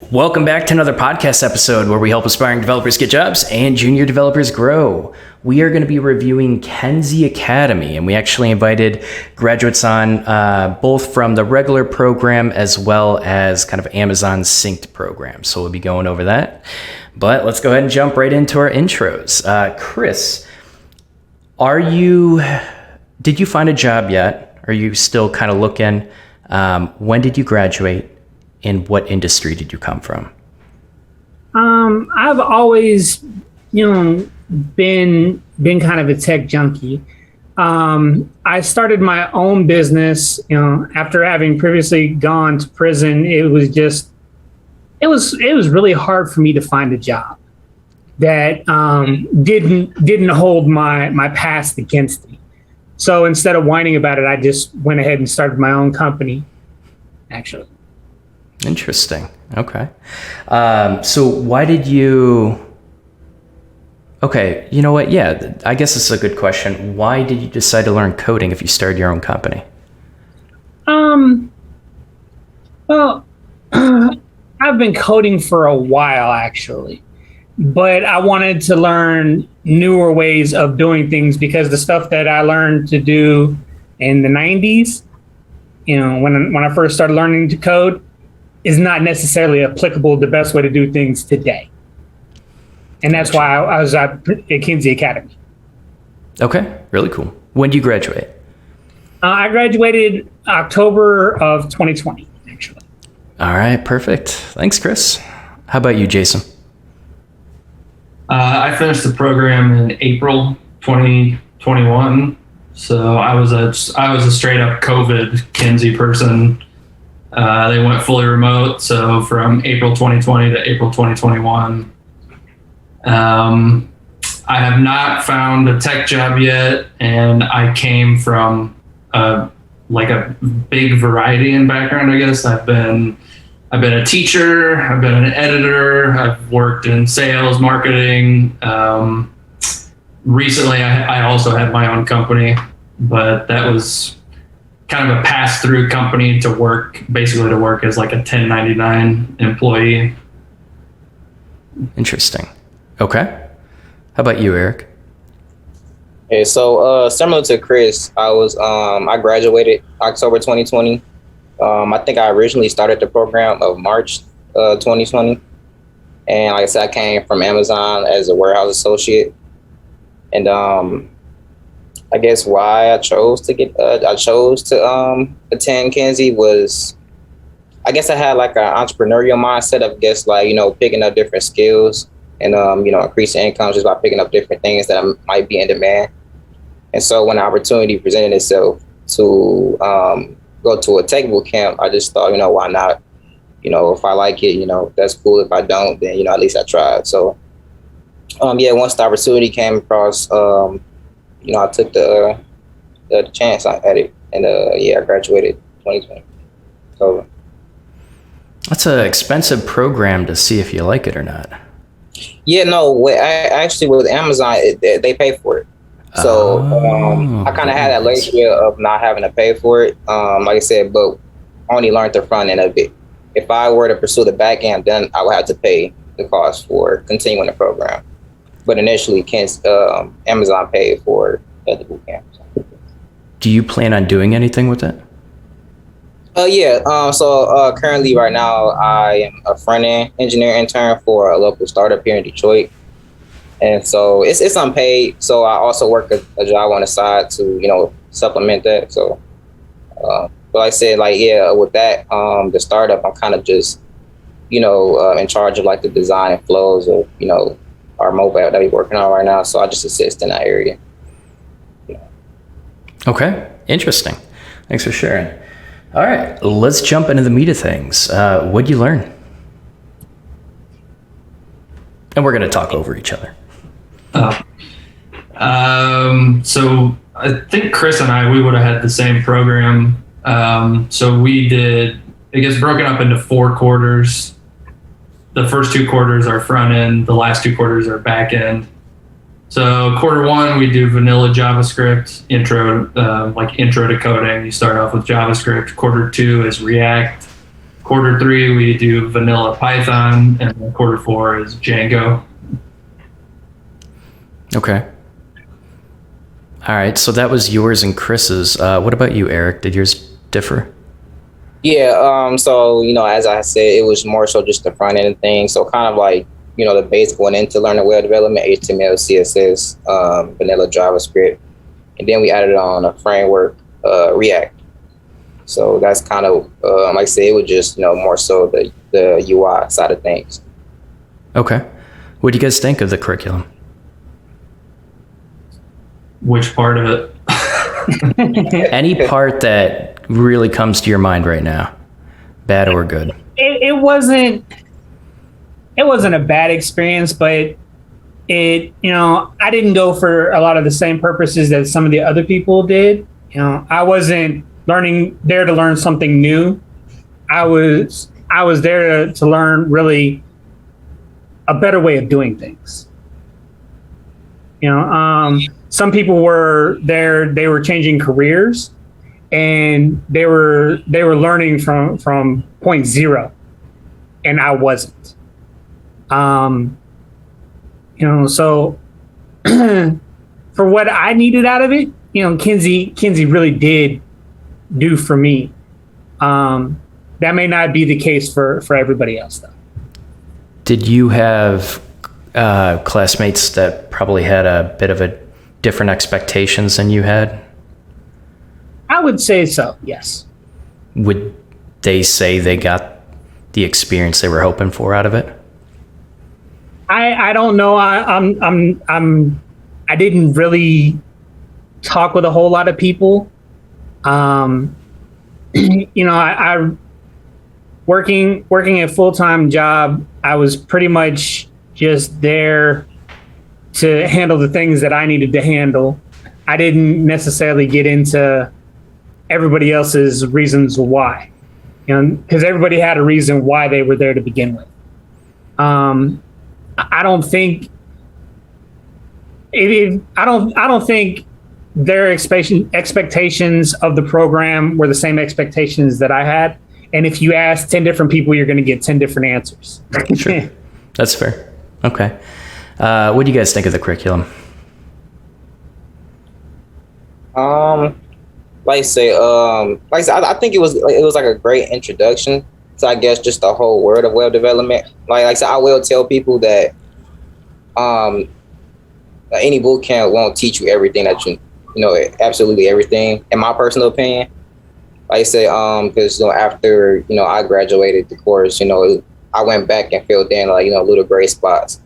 Welcome back to another podcast episode where we help aspiring developers get jobs and junior developers grow. We are going to be reviewing Kenzie Academy, and we actually invited graduates on both from the regular program as well as kind of Amazon's synced program. So we'll be going over that. But let's go ahead and jump right into our intros. Chris, did you find a job yet? Are you still kind of looking? When did you graduate? And what industry did you come from? I've always, been kind of a tech junkie. I started my own business, after having previously gone to prison. It was really hard for me to find a job that didn't hold my past against me. So instead of whining about it, I just went ahead and started my own company, actually. Interesting. Okay. So why did you... Okay, you know what? Yeah, I guess this is a good question. Why did you decide to learn coding if you started your own company? Well, I've been coding for a while, actually. But I wanted to learn newer ways of doing things because the stuff that I learned to do in the 90s, when I first started learning to code, is not necessarily applicable the best way to do things today. And that's why I was at Kenzie Academy. Okay, really cool. When did you graduate? I graduated October of 2020, actually. All right, perfect. Thanks, Chris. How about you, Jason? I finished the program in April 2021. So I was a straight up COVID Kenzie person. They went fully remote, so from April 2020 to April 2021. I have not found a tech job yet, and I came from a big variety in background, I guess. I've been a teacher, I've been an editor, I've worked in sales, marketing. Recently, I also had my own company, but that was kind of a pass-through company to work as like a 1099 employee. Interesting. Okay. How about you, Eric? Okay, so similar to Chris, I graduated October 2020. I think I originally started the program of March 2020. And like I said, I came from Amazon as a warehouse associate. And I guess why I chose to attend Kenzie was, I guess I had like an entrepreneurial mindset of picking up different skills and, increasing income just by picking up different things that might be in demand. And so when the opportunity presented itself to go to a tech boot camp, I just thought, why not? If I like it, that's cool. If I don't, then, at least I tried. So, once the opportunity came across, I took the chance at it, and I graduated 2020. So that's an expensive program to see if you like it or not. Yeah, no, actually with Amazon, they pay for it. So I kind of had that luxury of not having to pay for it. Like I said, but only learned the front end of it. If I were to pursue the back end, then I would have to pay the cost for continuing the program. But initially, Amazon paid for the boot camp. Do you plan on doing anything with it? So currently, right now, I am a front-end engineer intern for a local startup here in Detroit. And so it's unpaid. So I also work a job on the side to, supplement that. So, but like I said, with that, the startup, I'm kind of just, in charge of like the design and flows of, our mobile that we're working on right now. So I just assist in that area. Okay, interesting. Thanks for sharing. All right, let's jump into the meat of things. What'd you learn? And we're going to talk over each other. So I think Chris and we would have had the same program. So we did, it gets broken up into 4 quarters. The first 2 quarters are front end. The last 2 quarters are back end. So quarter 1, we do vanilla JavaScript intro to coding. You start off with JavaScript. Quarter 2 is React. quarter 3, we do vanilla Python, and then quarter 4 is Django. Okay. All right. So that was yours and Chris's. What about you, Eric? Did yours differ? Yeah, so, as I said, it was more so just the front end thing. So kind of like, the base going into learning web development, HTML, CSS, vanilla JavaScript. And then we added on a framework, React. So that's kind of, like I said, it was just, more so the UI side of things. Okay. What do you guys think of the curriculum? Which part of it? Any part that really comes to your mind right now, bad or good? It wasn't a bad experience, but I didn't go for a lot of the same purposes that some of the other people did. I wasn't there to learn something new. I was there to learn really a better way of doing things. Some people were there, they were changing careers, and they were learning from point zero, and I wasn't. So for what I needed out of it, Kenzie really did do for me. That may not be the case for everybody else, though. Did you have classmates that probably had a bit of a different expectations than you had? I would say so, yes. Would they say they got the experience they were hoping for out of it? I don't know. I didn't really talk with a whole lot of people. I working a full-time job, I was pretty much just there to handle the things that I needed to handle. I didn't necessarily get into everybody else's reasons why, because everybody had a reason why they were there to begin with. I don't think their expectations of the program were the same expectations that I had. And if you ask 10 different people, you're going to get 10 different answers. Sure. That's fair. Okay. What do you guys think of the curriculum? Like I said, I think it was like a great introduction to, I guess, just the whole world of web development. Like I said, I will tell people that any boot camp won't teach you everything that absolutely everything, in my personal opinion. Like I said, because after I graduated the course, I went back and filled in little gray spots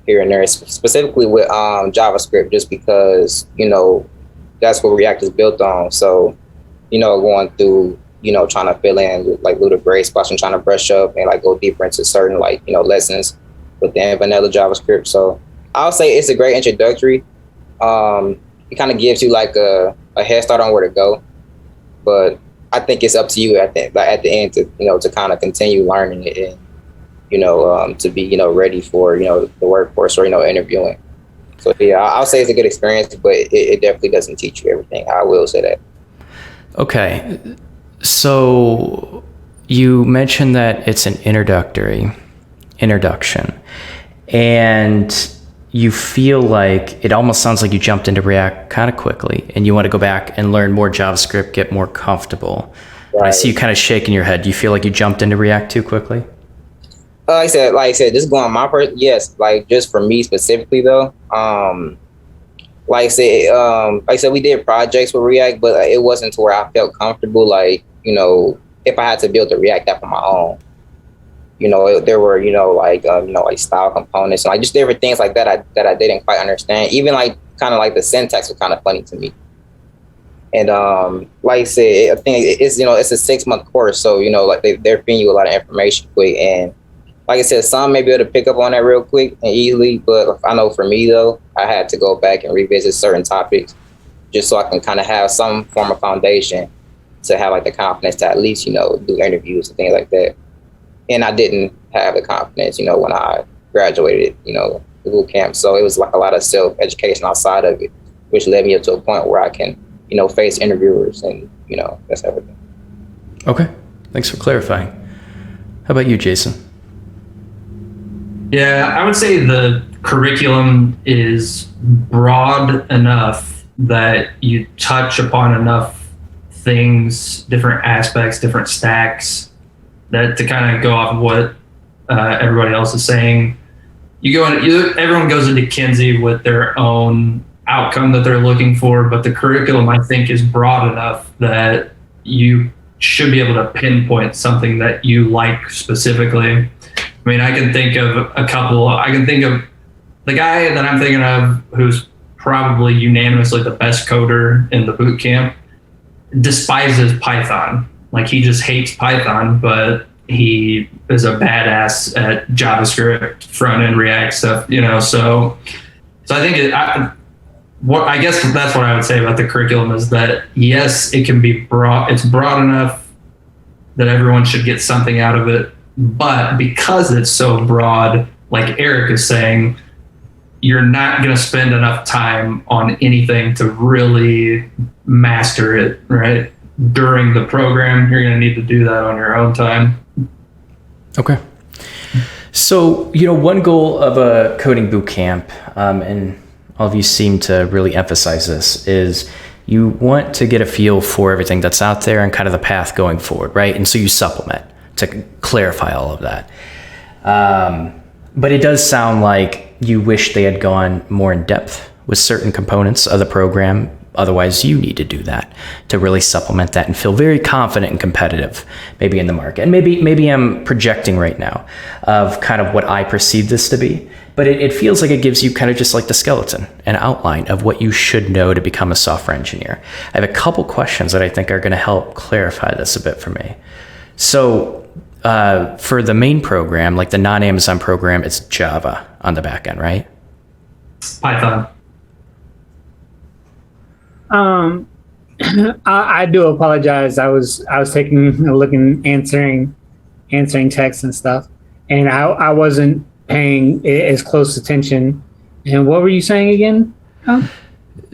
here and there, specifically with JavaScript, just because that's what React is built on. So going through trying to fill in like little gray spots and trying to brush up and go deeper into certain lessons within vanilla JavaScript. So I'll say it's a great introductory. It kind of gives you a head start on where to go, but I think it's up to you at the end to kind of continue learning it and to be ready for the workforce or interviewing. So yeah, I'll say it's a good experience, but it definitely doesn't teach you everything. I will say that. Okay, so you mentioned that it's an introduction, and you feel like it almost sounds like you jumped into React kind of quickly and you want to go back and learn more JavaScript, get more comfortable. Right. I see you kind of shaking your head. Do you feel like you jumped into React too quickly? Like I said, just going my part, yes. Just for me specifically though, like I said, we did projects with React, but it wasn't to where I felt comfortable. If I had to build a React app on my own, there were style components and just different things like that that I didn't quite understand. Even the syntax was kind of funny to me. And like I said, I think it's it's a 6-month course, so they're feeding you a lot of information quick. And like I said, some may be able to pick up on that real quick and easily, but I know for me though, I had to go back and revisit certain topics just so I can kind of have some form of foundation to have the confidence to at least do interviews and things like that. And I didn't have the confidence when I graduated the boot camp, so it was a lot of self-education outside of it, which led me up to a point where I can face interviewers and that's everything. Okay, thanks for clarifying. How about you, Jason? Yeah, I would say the curriculum is broad enough that you touch upon enough things, different aspects, different stacks, that to kind of go off of what everybody else is saying. Everyone goes into Kenzie with their own outcome that they're looking for, but the curriculum, I think, is broad enough that you should be able to pinpoint something that you like specifically. I mean, I can think of a couple. I can think of the guy that I'm thinking of who's probably unanimously the best coder in the boot camp despises Python. Like, he just hates Python, but he is a badass at JavaScript, front end React stuff, so I think I guess that's what I would say about the curriculum is that, yes, it can be broad. It's broad enough that everyone should get something out of it. But because it's so broad, like Eric is saying, you're not going to spend enough time on anything to really master it, right? During the program, you're going to need to do that on your own time. Okay. So, one goal of a coding boot camp, and all of you seem to really emphasize this, is you want to get a feel for everything that's out there and kind of the path going forward, right? And so you supplement to clarify all of that. But it does sound like you wish they had gone more in depth with certain components of the program. Otherwise, you need to do that to really supplement that and feel very confident and competitive maybe in the market. And maybe I'm projecting right now of kind of what I perceive this to be. But it feels like it gives you kind of just like the skeleton, an outline of what you should know to become a software engineer. I have a couple questions that I think are going to help clarify this a bit for me. So for the main program, like the non-Amazon program, it's Java on the back end, right? Python. I do apologize. I was taking a look and answering texts and stuff, and I wasn't paying as close attention. And what were you saying again? Huh?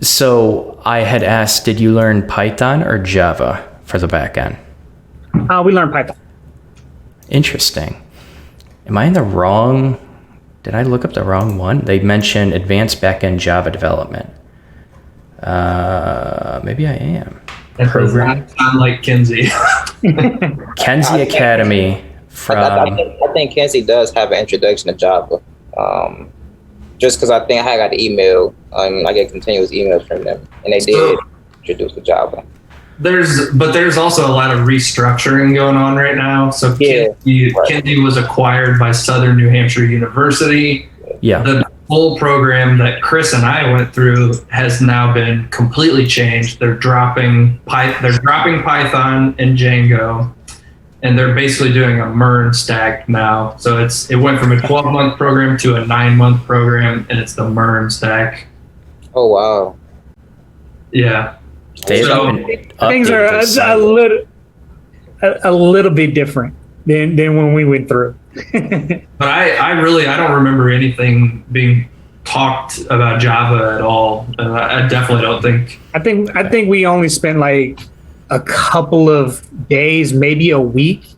So I had asked, did you learn Python or Java for the back end? We learned Python. Interesting. Am I in the wrong? Did I look up the wrong one? They mentioned advanced backend Java development. Maybe I am. That program does not sound like Kenzie. Kenzie Academy. I think Kenzie does have an introduction to Java. Just because I think I got the email, I get continuous emails from them, and they did introduce the Java. There's also a lot of restructuring going on right now. So Kenzie was acquired by Southern New Hampshire University. Yeah. The whole program that Chris and I went through has now been completely changed. They're dropping Python and Django, and they're basically doing a MERN stack now. So it went from a 12-month program to a 9-month program, and it's the MERN stack. Oh wow! Yeah. Things are a little bit different than when we went through. But I don't remember anything being talked about Java at all. I definitely don't think. I think we only spent like a couple of days, maybe a week,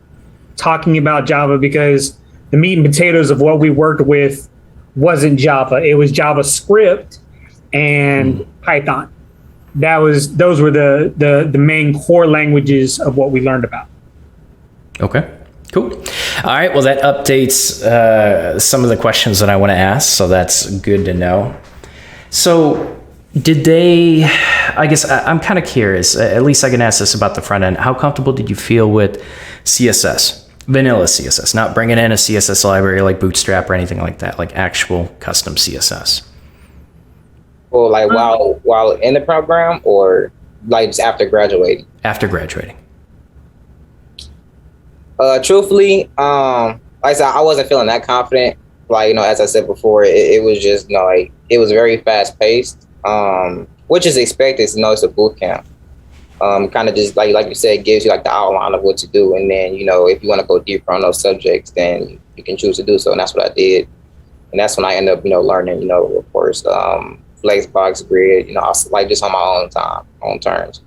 talking about Java, because the meat and potatoes of what we worked with wasn't Java. It was JavaScript and Python. Those were the main core languages of what we learned about. Okay, cool. All right, well, that updates some of the questions that I want to ask, so that's good to know. So did they, I guess I'm kind of curious, at least I can ask this about the front end. How comfortable did you feel with CSS, vanilla CSS, not bringing in a CSS library like Bootstrap or anything like that, like actual custom CSS? Well, like while in the program, or like just after graduating? After graduating. Truthfully, like I said, I wasn't feeling that confident. Like, as I said before, it was just, like, it was very fast paced, which is expected. It's a boot camp. Kind of just like you said, gives you like the outline of what to do, and then if you want to go deeper on those subjects, then you can choose to do so, and that's what I did. And that's when I ended up learning of course Flexbox grid, like just on my own terms.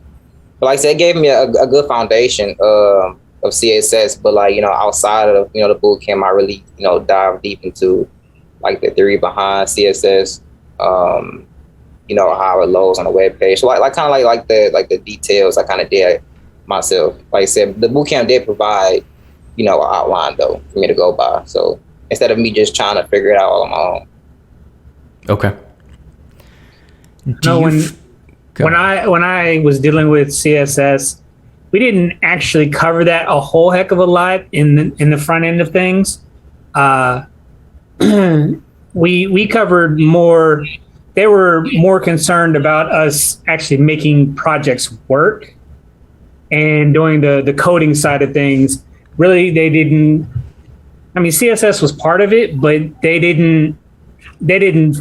But like I said, it gave me a good foundation of CSS, but like, outside of, the boot camp, I really, dive deep into like the theory behind CSS, how it loads on a web page. So like kind of like the details I kind of did myself. Like I said, the boot camp did provide, an outline though for me to go by. So instead of me just trying to figure it out all on my own. Okay. When I was dealing with CSS, we didn't actually cover that a whole heck of a lot in the front end of things. We covered more. They were more concerned about us actually making projects work and doing the coding side of things. Really, they didn't. I mean, CSS was part of it, but they didn't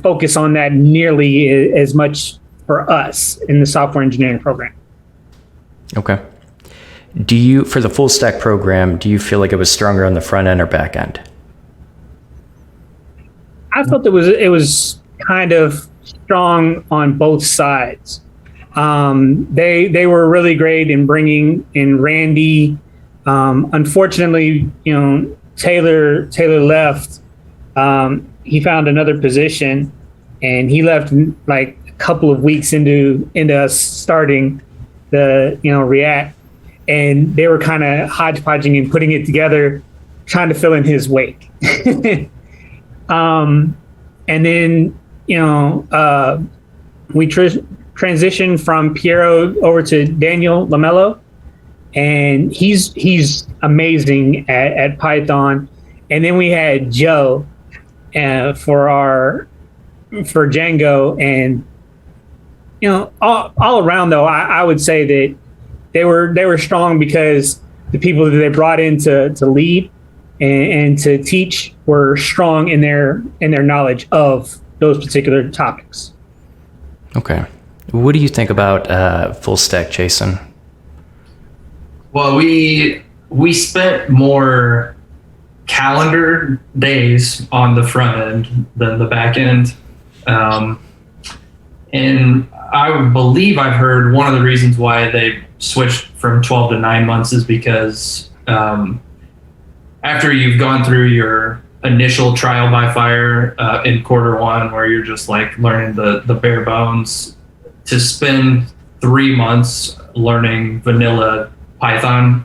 focus on that nearly as much for us in the software engineering program. Okay. For the full stack program, do you feel like it was stronger on the front end or back end? I felt it was kind of strong on both sides. They were really great in bringing in Randy. Unfortunately, Taylor left. He found another position, and he left like a couple of weeks into us starting the React, and they were kind of hodgepodging and putting it together, trying to fill in his wake. And then we transitioned from Piero over to Daniel Lamello, and he's amazing at Python. And then we had Joe for Django, and all around though, I would say that they were strong because the people that they brought in to lead and to teach were strong in their knowledge of those particular topics. Okay. What do you think about full stack, Jason? Well, we spent more calendar days on the front end than the back end. And I believe I've heard one of the reasons why they switched from 12 to 9 months is because after you've gone through your initial trial by fire in quarter one, where you're just like learning the bare bones, to spend 3 months learning vanilla Python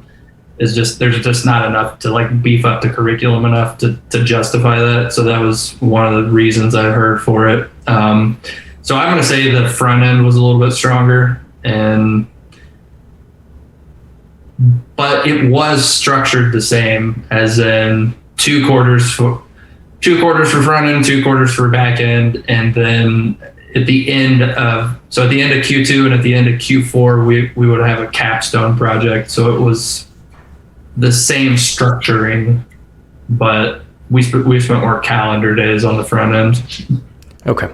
is there's just not enough to like beef up the curriculum enough to justify that. So that was one of the reasons I heard for it. So I'm going to say the front end was a little bit stronger, but it was structured the same, as in 2 quarters for front end, 2 quarters for back end, and then at the end of Q2 and at the end of Q4 we would have a capstone project. So it was the same structuring, but we spent more calendar days on the front end. Okay.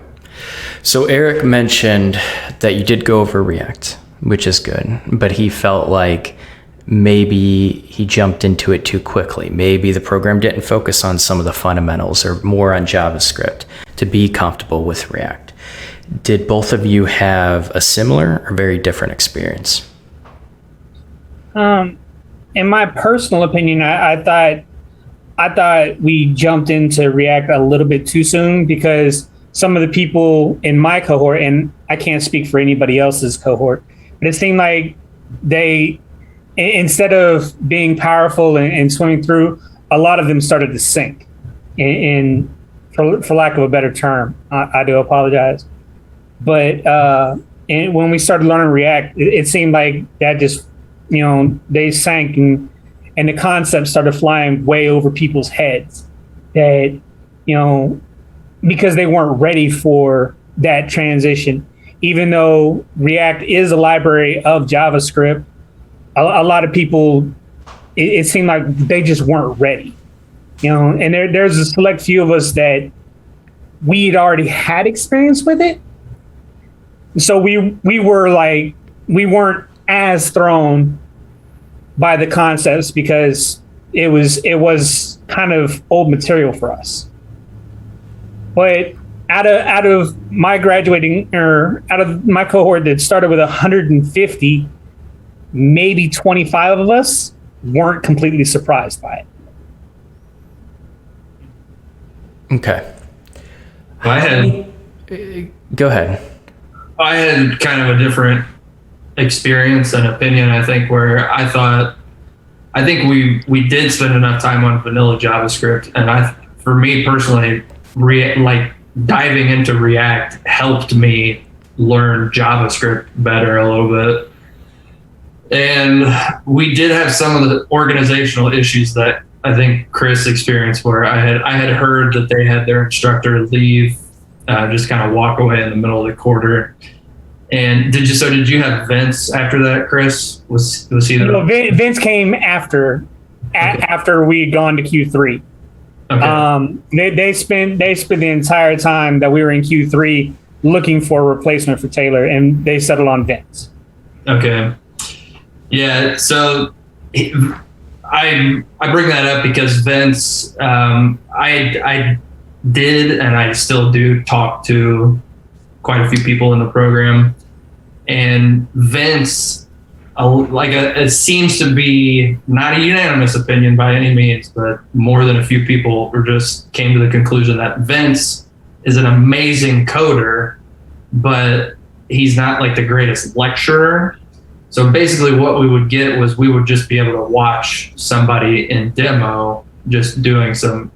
So Eric mentioned that you did go over React, which is good, but he felt like maybe he jumped into it too quickly. Maybe the program didn't focus on some of the fundamentals or more on JavaScript to be comfortable with React. Did both of you have a similar or very different experience? In my personal opinion, I thought we jumped into React a little bit too soon, because some of the people in my cohort, and I can't speak for anybody else's cohort, but it seemed like they, instead of being powerful and swimming through, a lot of them started to sink. For lack of a better term, I do apologize. But when we started learning React, it seemed like that just, they sank, and the concept started flying way over people's heads. That, because they weren't ready for that transition. Even though React is a library of JavaScript, a lot of people, it seemed like they just weren't ready. And there's a select few of us that we'd already had experience with it. So we weren't as thrown by the concepts, because it was kind of old material for us. But out of my graduating, or out of my cohort that started with 150, maybe 25 of us weren't completely surprised by it. Okay. Go ahead. I had kind of a different experience and opinion, I think, where I think we did spend enough time on vanilla JavaScript, and for me personally, diving into React helped me learn JavaScript better a little bit. And we did have some of the organizational issues that I think Chris experienced, where I had heard that they had their instructor leave, just kind of walk away in the middle of the quarter. And did you have Vince after that, Chris? Was he there? No, Vince came after we'd gone to Q3. Okay. They spent the entire time that we were in Q3 looking for a replacement for Taylor, and they settled on Vince. Okay. Yeah. So I bring that up because Vince, I did and I still do talk to quite a few people in the program, and Vince, it seems to be not a unanimous opinion by any means, but more than a few people just came to the conclusion that Vince is an amazing coder, but he's not like the greatest lecturer. So basically what we would get was we would just be able to watch somebody in demo just doing some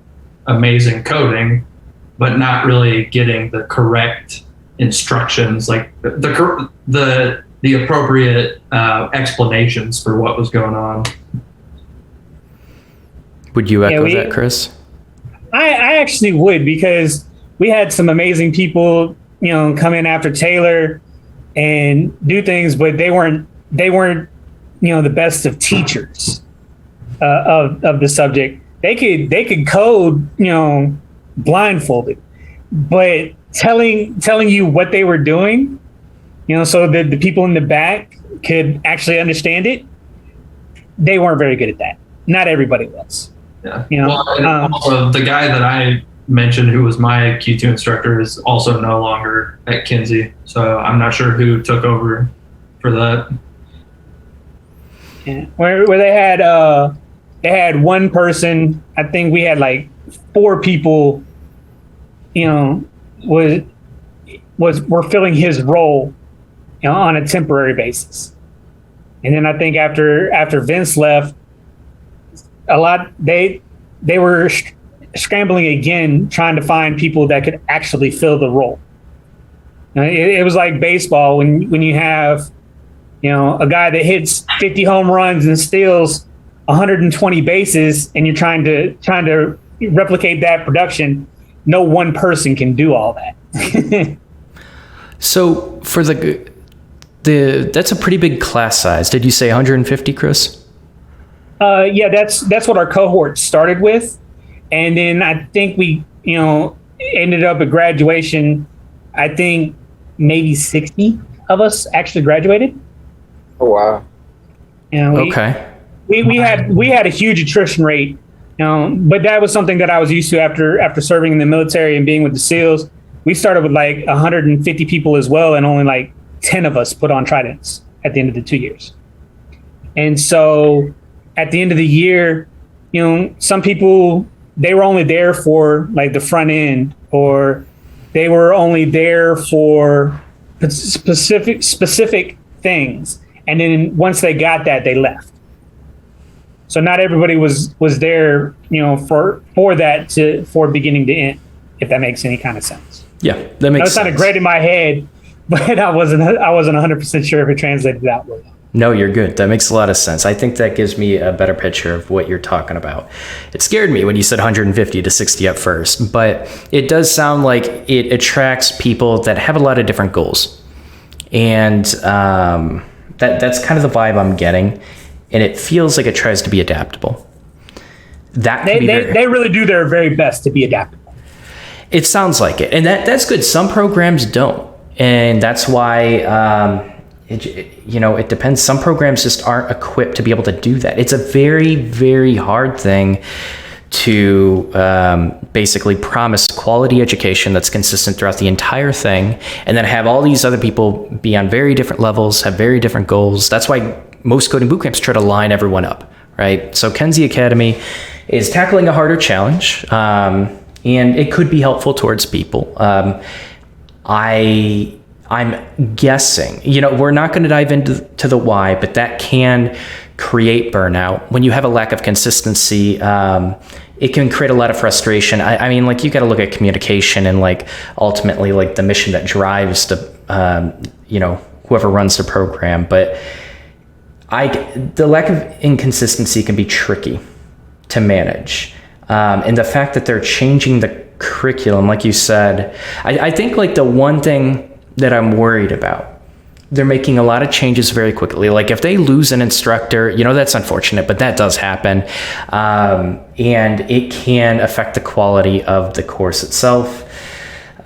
amazing coding, but not really getting the correct instructions, like the appropriate explanations for what was going on. Would you echo that, Chris? I actually would, because we had some amazing people, come in after Taylor and do things, but they weren't, the best of teachers of the subject. They could code, blindfolded, but telling you what they were doing, so that the people in the back could actually understand it, they weren't very good at that. Not everybody was. Yeah. And also the guy that I mentioned, who was my Q2 instructor, is also no longer at Kenzie. So I'm not sure who took over for that. Yeah. Where they had one person, I think we had like 4 people, were filling his role, on a temporary basis. And then I think after Vince left, they were scrambling again, trying to find people that could actually fill the role. It was like baseball when you have, a guy that hits 50 home runs and steals 120 bases, and you're trying to replicate that production. No one person can do all that. So for that's a pretty big class size. Did you say 150, Chris? Yeah, that's what our cohort started with. And then I think we, ended up at graduation, I think maybe 60 of us actually graduated. Oh, wow. Okay. We had a huge attrition rate, but that was something that I was used to after serving in the military and being with the SEALs. We started with like 150 people as well, and only like 10 of us put on Tridents at the end of the 2 years. And so at the end of the year, some people, they were only there for like the front end, or they were only there for specific things. And then once they got that, they left. So not everybody was there, for that for beginning to end, if that makes any kind of sense. Yeah, that makes sense. That sounded great in my head, but I wasn't 100% sure if it translated out well. No, you're good. That makes a lot of sense. I think that gives me a better picture of what you're talking about. It scared me when you said 150 to 60 at first, but it does sound like it attracts people that have a lot of different goals. And that's kind of the vibe I'm getting. And it feels like it tries to be adaptable. They really do their very best to be adaptable. It sounds like it. And that's good. Some programs don't. And that's why... it depends. Some programs just aren't equipped to be able to do that. It's a very, very hard thing to basically promise quality education that's consistent throughout the entire thing, and then have all these other people be on very different levels, have very different goals. That's why most coding bootcamps try to line everyone up, right? So Kenzie Academy is tackling a harder challenge, and it could be helpful towards people. I'm guessing, we're not going to dive into the why, but that can create burnout. When you have a lack of consistency, it can create a lot of frustration. I mean, like, you got to look at communication and, like, ultimately, like, the mission that drives whoever runs the program. But the lack of inconsistency can be tricky to manage. And the fact that they're changing the curriculum, like you said, I think, like, the one thing that I'm worried about, they're making a lot of changes very quickly. Like, if they lose an instructor, that's unfortunate, but that does happen. And it can affect the quality of the course itself.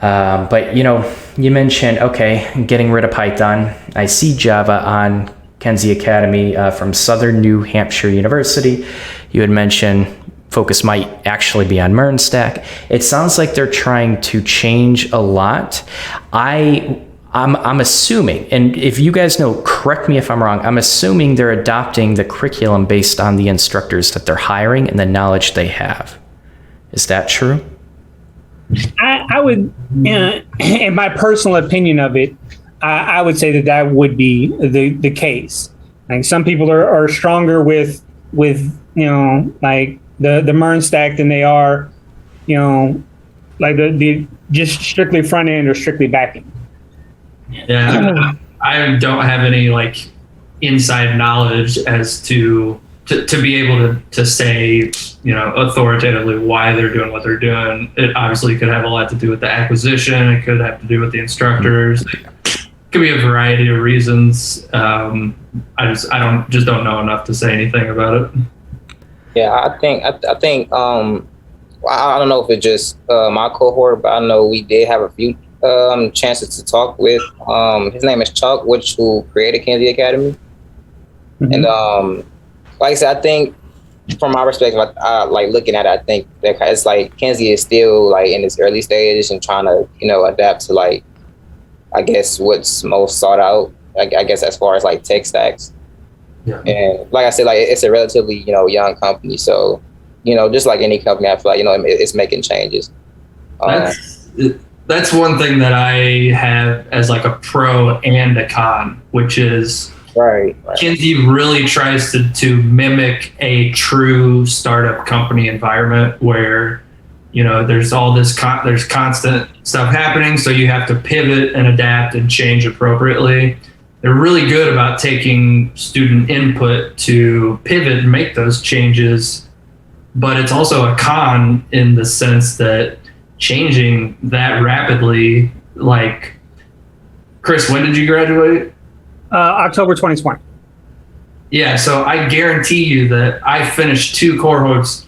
But, you mentioned, okay, getting rid of Python. I see Java on Kenzie Academy from Southern New Hampshire University. You had mentioned focus might actually be on MERN stack. It sounds like they're trying to change a lot. I'm assuming, and if you guys know, correct me if I'm wrong, I'm assuming they're adopting the curriculum based on the instructors that they're hiring and the knowledge they have. Is that true? I would, in my personal opinion of it, I would say that would be the case. Like, some people are stronger with like the MERN stack than they are, like the just strictly front end or strictly back end. Yeah, I don't have any, like, inside knowledge as to be able to say, authoritatively why they're doing what they're doing. It obviously could have a lot to do with the acquisition. It could have to do with the instructors. It could be a variety of reasons. I don't know enough to say anything about it. Yeah, I think I don't know if it's just my cohort, but I know we did have a few chances to talk with. His name is Chuck, who created Kenzie Academy. Mm-hmm. And like I said, I think from my perspective, I like looking at it, I think that it's like Kenzie is still, like, in its early stages and trying to adapt to, like, I guess what's most sought out. I guess as far as, like, tech stacks. Yeah. And like I said, like, it's a relatively young company, so just like any company, I feel like it's making changes. That's one thing that I have as, like, a pro and a con, which is right. Kenzie really tries to mimic a true startup company environment where there's all this there's constant stuff happening, so you have to pivot and adapt and change appropriately. They're really good about taking student input to pivot and make those changes, but it's also a con in the sense that changing that rapidly, like, Chris, when did you graduate? October 2020. Yeah, so I guarantee you that I finished 2 cohorts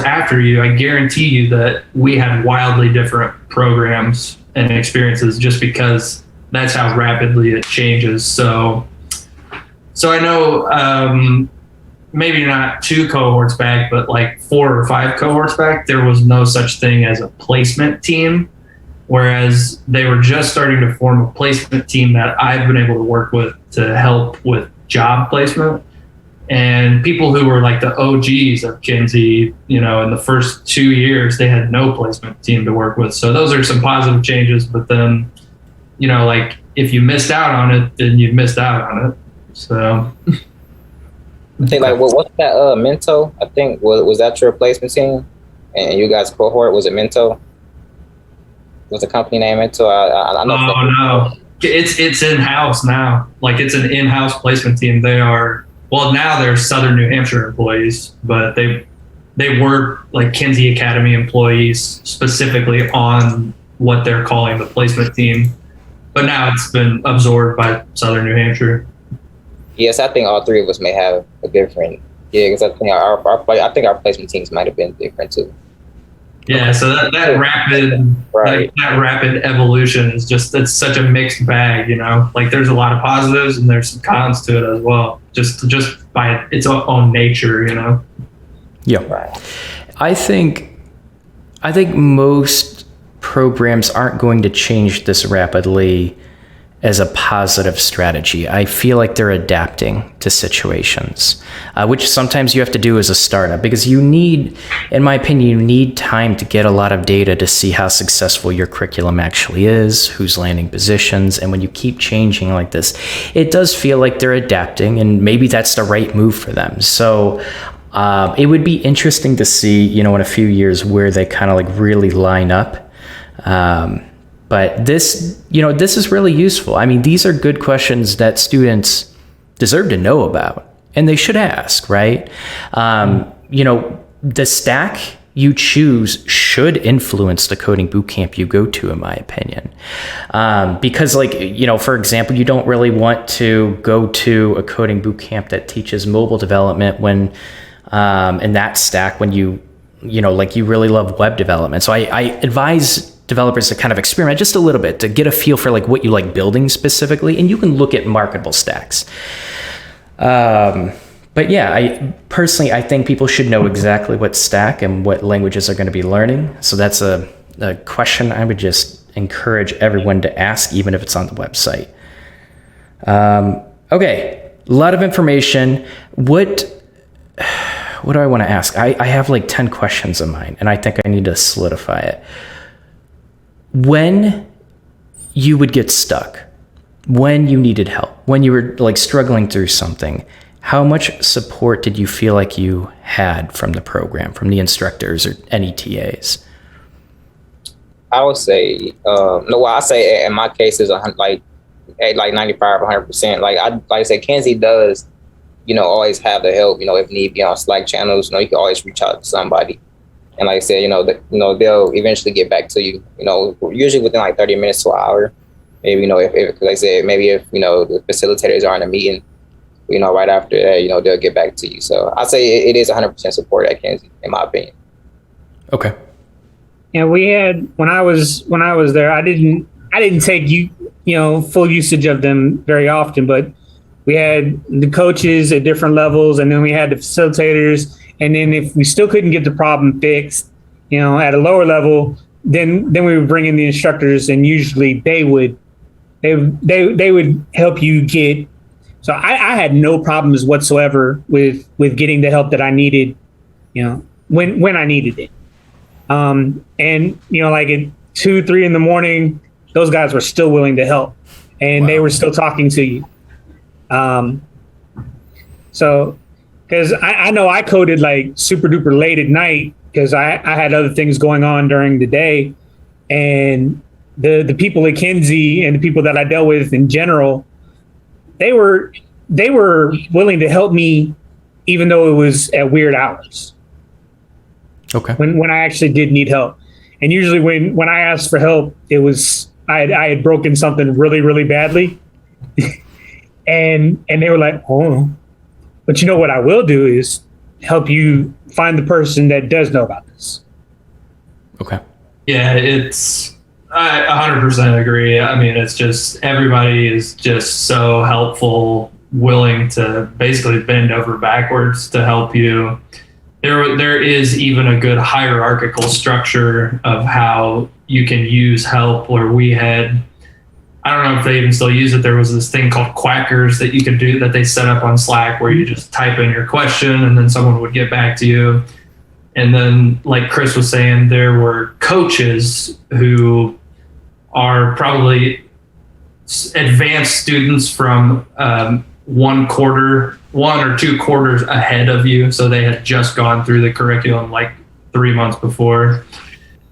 after you. I guarantee you that we had wildly different programs and experiences just because that's how rapidly it changes. So I know maybe not 2 cohorts back, but like 4 or 5 cohorts back, there was no such thing as a placement team, whereas they were just starting to form a placement team that I've been able to work with to help with job placement. And people who were like the OGs of Kenzie, in the first 2 years, they had no placement team to work with. So those are some positive changes, but then, like, if you missed out on it, then you missed out on it. So I think, like, what's that Mento? I think was that your replacement team, and you guys' cohort, was it Mento? Was the company name Mento? I know. Oh no, it's in house now. Like, it's an in-house placement team. Now they're Southern New Hampshire employees, but they were, like, Kenzie Academy employees specifically on what they're calling the placement team. But now it's been absorbed by Southern New Hampshire. Yes, I think all 3 of us may have a different. Yeah, because I think our placement teams might have been different too. Yeah, so that rapid that rapid evolution is it's such a mixed bag, Like, there's a lot of positives and there's some cons to it as well, just by its own nature, Yeah. Right. I think most programs aren't going to change this rapidly as a positive strategy. I feel like they're adapting to situations, which sometimes you have to do as a startup, because you need, in my opinion, you need time to get a lot of data to see how successful your curriculum actually is, who's landing positions. And when you keep changing like this, it does feel like they're adapting, and maybe that's the right move for them. So it would be interesting to see, in a few years where they kind of like really line up. But this is really useful. I mean, these are good questions that students deserve to know about, and they should ask, right? The stack you choose should influence the coding bootcamp you go to, in my opinion. Because for example, you don't really want to go to a coding bootcamp that teaches mobile development when, in that stack, when you really love web development. So I advise developers to kind of experiment just a little bit to get a feel for like what you like building specifically, and you can look at marketable stacks. But yeah, I think people should know exactly what stack and what languages are going to be learning. So that's a question I would just encourage everyone to ask, even if it's on the website. Okay, a lot of information. What do I want to ask? I have like 10 questions in mind, and I think I need to solidify it. When you would get stuck, when you needed help, when you were like struggling through something, how much support did you feel like you had from the program, from the instructors or any TAs? I would say, I say in my case is like 95, 100%. Like I said, Kenzie does, always have the help, if need be on Slack channels, you can always reach out to somebody. And like I said, they'll eventually get back to you, usually within like 30 minutes to an hour. Maybe, if like I said, maybe if, the facilitators are in a meeting, right after that, they'll get back to you. So I'd say it is 100% support at Kenzie, in my opinion. Okay. Yeah, we had, when I was there, I didn't take full usage of them very often, but we had the coaches at different levels, and then we had the facilitators. And then if we still couldn't get the problem fixed, at a lower level, then we would bring in the instructors, and usually they would help you get. So I had no problems whatsoever with getting the help that I needed, when I needed it. And like at 2, 3 in the morning, those guys were still willing to help, and They were still talking to you. So. Because I know I coded like super duper late at night because I had other things going on during the day. And the people at Kenzie and the people that I dealt with in general, they were willing to help me even though it was at weird hours. Okay. When I actually did need help. And usually when I asked for help, it was I had broken something really, really badly. and they were like, oh. But what I will do is help you find the person that does know about this. Okay. Yeah, I 100% agree. I mean, it's just, everybody is just so helpful, willing to basically bend over backwards to help you. There is even a good hierarchical structure of how you can use help, where we had, I don't know if they even still use it. There was this thing called Quackers that you could do, that they set up on Slack, where you just type in your question and then someone would get back to you. And then, like Chris was saying, there were coaches who are probably advanced students from 1 or 2 quarters ahead of you. So they had just gone through the curriculum like 3 months before.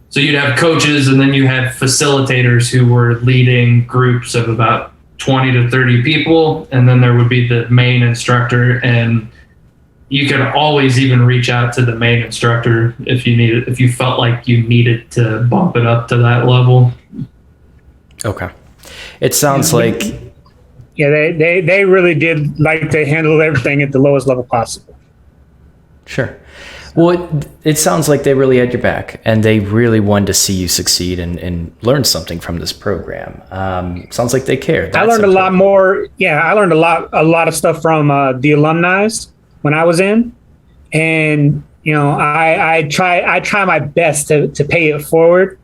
So you'd have coaches, and then you had facilitators who were leading groups of about 20 to 30 people. And then there would be the main instructor, and you could always even reach out to the main instructor if you felt like you needed to bump it up to that level. Okay. It sounds like... Yeah, they really did like to handle everything at the lowest level possible. Sure. Well, it sounds like they really had your back, and they really wanted to see you succeed and learn something from this program. Sounds like they cared. I learned a lot more. Yeah, I learned a lot of stuff from the alumni when I was in, and I try my best to pay it forward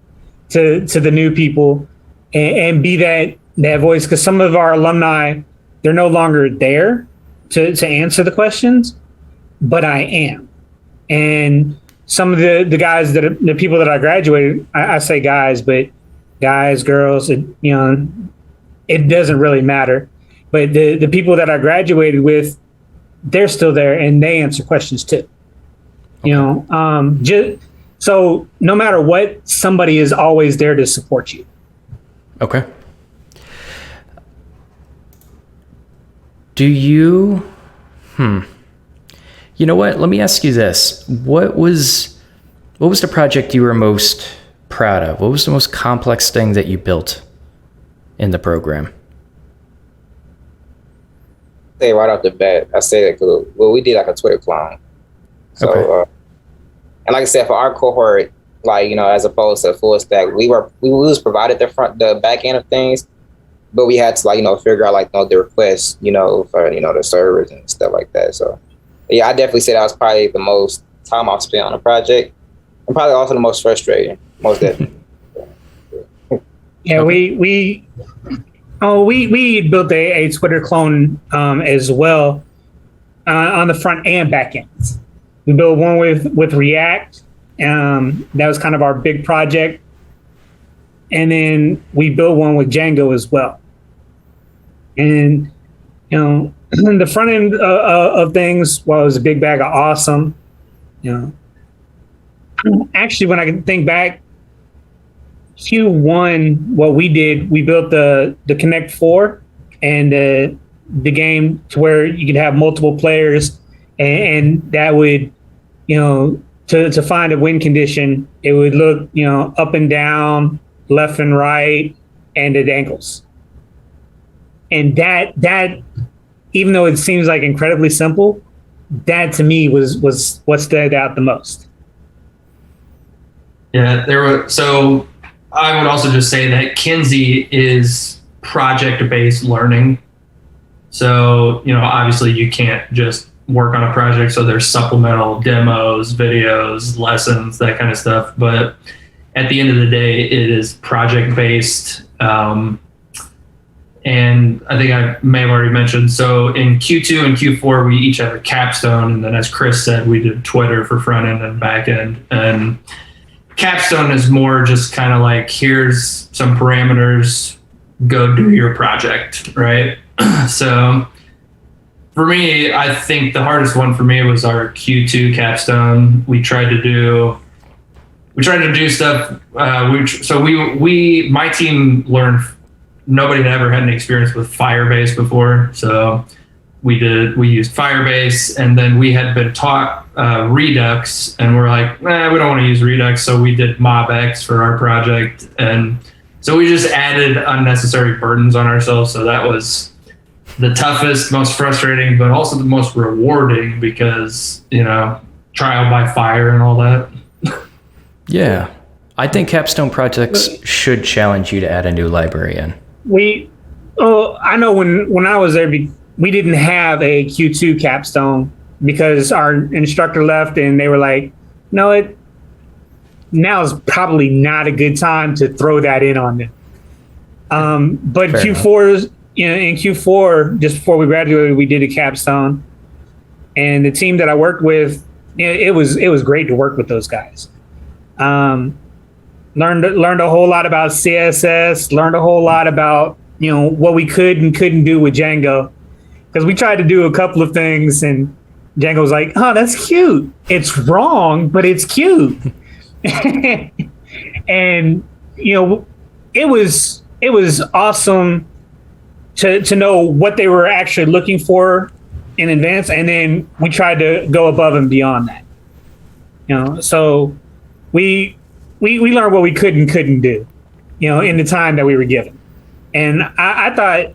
to the new people, and be that that voice, because some of our alumni, they're no longer there to answer the questions, but I am. And some of the guys the people that I graduated, I say guys, but guys, girls, it doesn't really matter. But the people that I graduated with, they're still there and they answer questions too. So no matter what, somebody is always there to support you. Okay. Do you, you know what? Let me ask you this. What was the project you were most proud of? What was the most complex thing that you built in the program? Say right off the bat, I say that we did like a Twitter clone. So, okay. And like I said, for our cohort, like, as opposed to full stack, we was provided the back end of things, but we had to figure out the requests, for the servers and stuff like that. So yeah, I definitely say that was probably the most time I've spent on a project, and probably also the most frustrating, most definitely. Yeah, we built a Twitter clone as well on the front and back ends. We built one with React. That was kind of our big project. And then we built one with Django as well. And, the front end of things, well, it was a big bag of awesome. Actually, when I can think back, Q1, what we did, we built the Connect 4 and the game to where you could have multiple players, and that would, to find a win condition, it would look, up and down, left and right, and at angles. And that even though it seems like incredibly simple, that to me was what stood out the most. Yeah, so I would also just say that Kenzie is project-based learning. So, obviously you can't just work on a project. So there's supplemental demos, videos, lessons, that kind of stuff. But at the end of the day, it is project-based. And I think I may have already mentioned, so in Q2 and Q4, we each have a capstone. And then as Chris said, we did Twitter for front end and back end. And capstone is more just kind of like, here's some parameters, go do your project, right? So for me, I think the hardest one for me was our Q2 capstone. We tried to do stuff. My team learned, nobody had ever had any experience with Firebase before. So we used Firebase, and then we had been taught Redux, and we're like, we don't want to use Redux. So we did MobX for our project. And so we just added unnecessary burdens on ourselves. So that was the toughest, most frustrating, but also the most rewarding because, trial by fire and all that. Yeah. I think capstone projects should challenge you to add a new library in. I know when I was there, we didn't have a Q2 capstone because our instructor left and they were like, no, now is probably not a good time to throw that in on them. But Fair Q4, in Q4, just before we graduated, we did a capstone, and the team that I worked with, it was great to work with those guys. Learned a whole lot about CSS, learned a whole lot about, what we could and couldn't do with Django. Because we tried to do a couple of things and Django was like, oh, that's cute. It's wrong, but it's cute. And, it was awesome to know what they were actually looking for in advance. And then we tried to go above and beyond that. So we learned what we could and couldn't do, in the time that we were given. And I thought,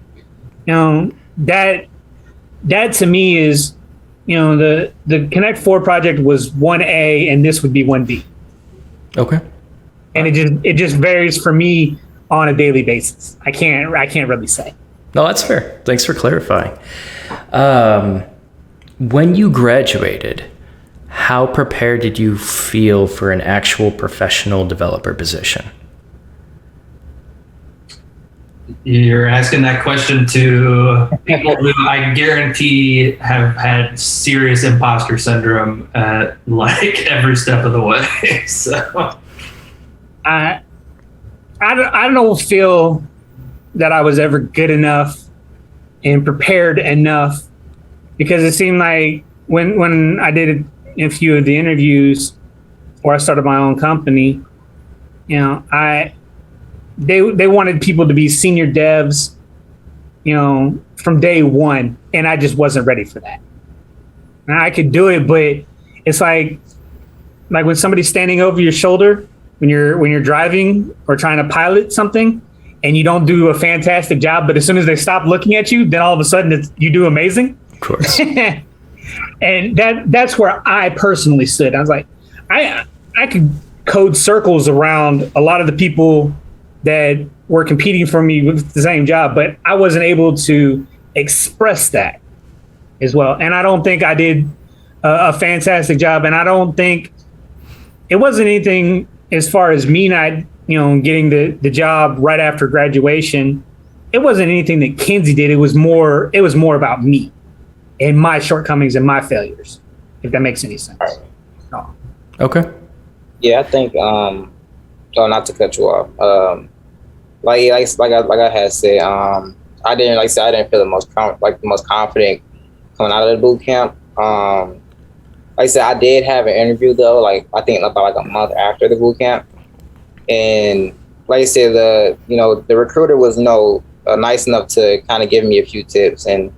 that to me is, the Connect 4 project was 1A and this would be 1B. Okay. And it just varies for me on a daily basis. I can't really say. No, that's fair. Thanks for clarifying. When you graduated, how prepared did you feel for an actual professional developer position? You're asking that question to people who I guarantee have had serious imposter syndrome at like every step of the way. So I don't feel that I was ever good enough and prepared enough, because it seemed like when I did a few of the interviews before I started my own company, you know, they wanted people to be senior devs, you know, from day one, and I just wasn't ready for that. And I could do it, but it's like when somebody's standing over your shoulder when you're driving or trying to pilot something, and you don't do a fantastic job, but as soon as they stop looking at you, then all of a sudden you do amazing. Of course. And that's where I personally stood. I was like, I could code circles around a lot of the people that were competing for me with the same job, but I wasn't able to express that as well. And I don't think I did a fantastic job. And I don't think it wasn't anything as far as me not, you know, getting the job right after graduation. It wasn't anything that Kenzie did. It was more about me and my shortcomings and my failures, if that makes any sense. No. Okay. Yeah, I think not to cut you off. Like I had said, I didn't feel the most confident coming out of the boot camp. Like I said, I did have an interview though, like I think about like a month after the boot camp, and like I said, the recruiter was nice enough to kind of give me a few tips and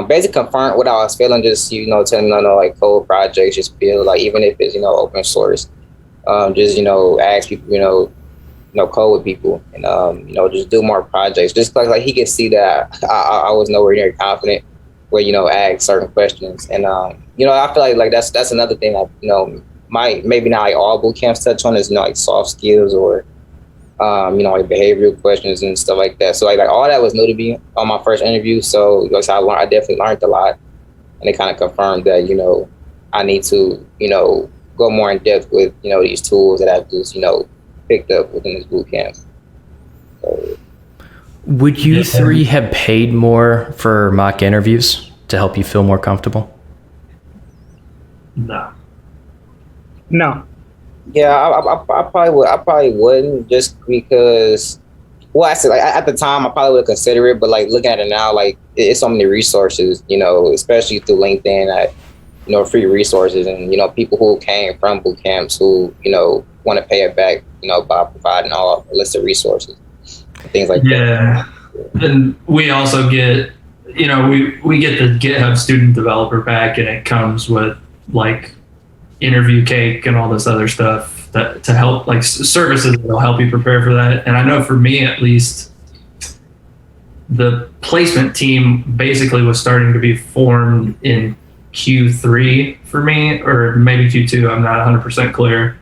basically confirm what I was feeling. Just telling me like code projects, just feel like even if it's open source, just ask people code with people and just do more projects. Just like he could see that I was nowhere near confident where ask certain questions and I feel like that's another thing that maybe not like all boot camps touch on is like soft skills or like behavioral questions and stuff like that. So like all that was new to me on my first interview. So I definitely learned a lot, and it kind of confirmed that I need to go more in depth with these tools that I've just picked up within this boot camp. So, would you three have paid more for mock interviews to help you feel more comfortable? No. Yeah, I probably would. I probably wouldn't, just because. Well, actually, like at the time, I probably would consider it, but like looking at it now, like it's so many resources, especially through LinkedIn, at free resources, and people who came from boot camps who want to pay it back, by providing all a list of resources, things like that. Yeah, and we also get, we get the GitHub student developer pack, and it comes with like interview cake and all this other stuff that to help, like services that will help you prepare for that. And I know for me at least, the placement team basically was starting to be formed in Q3 for me, or maybe Q2, I'm not 100% clear,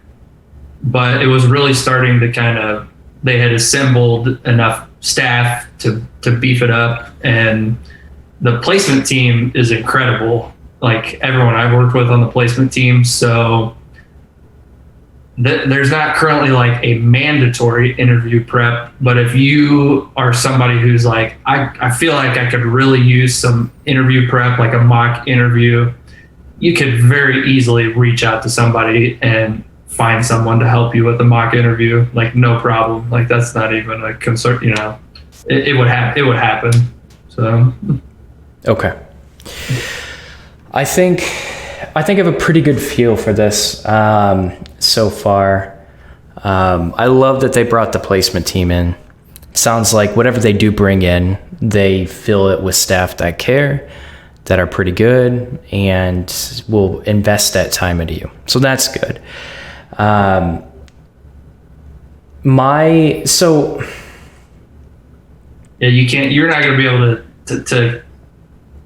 but it was really starting to they had assembled enough staff to beef it up, and the placement team is incredible. Like everyone I've worked with on the placement team. So there's not currently like a mandatory interview prep, but if you are somebody who's like, I feel like I could really use some interview prep, like a mock interview, you could very easily reach out to somebody and find someone to help you with the mock interview. Like no problem. Like that's not even a concern, it would happen. So. Okay. I think I have a pretty good feel for this so far. I love that they brought the placement team in. It sounds like whatever they do bring in, they fill it with staff that care, that are pretty good, and will invest that time into you. So that's good. Yeah, you're not going to be able to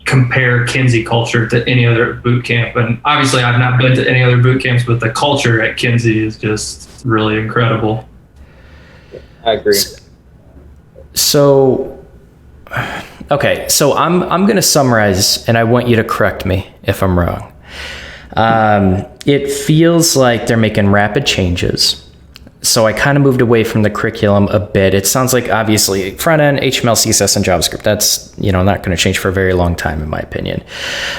compare Kenzie culture to any other boot camp. And obviously I've not been to any other boot camps, but the culture at Kenzie is just really incredible. I agree. So, okay. So I'm going to summarize, and I want you to correct me if I'm wrong. It feels like they're making rapid changes. So I kind of moved away from the curriculum a bit. It sounds like obviously front end, HTML, CSS, and JavaScript. That's, not going to change for a very long time, in my opinion.